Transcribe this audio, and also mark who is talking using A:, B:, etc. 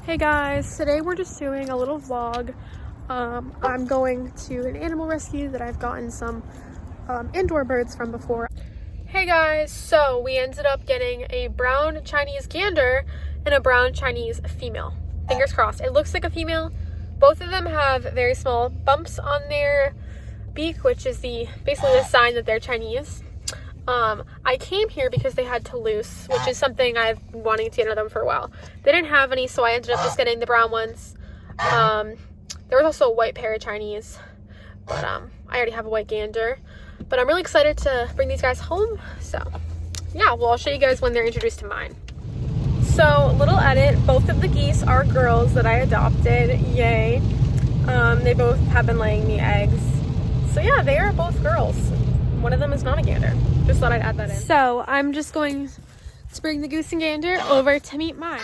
A: Hey guys, today we're just doing a little vlog. I'm going to an animal rescue that I've gotten some indoor birds from before. Hey guys, so we ended up getting a brown Chinese gander and a brown Chinese female. Fingers crossed. It looks like a female. Both of them have very small bumps on their beak, which is basically the sign that they're Chinese. I came here because they had Toulouse, which is something I've been wanting to get another one for a while. They didn't have any, so I ended up just getting the brown ones. There was also a white pair of Chinese, but I already have a white gander. But I'm really excited to bring these guys home. So yeah, well, I'll show you guys when they're introduced to mine. So, little edit, both of the geese are girls that I adopted. Yay. They both have been laying me eggs. So yeah, they are both girls. One of them is not a gander. Just thought I'd add that in. So I'm just going to bring the goose and gander over to meet mine.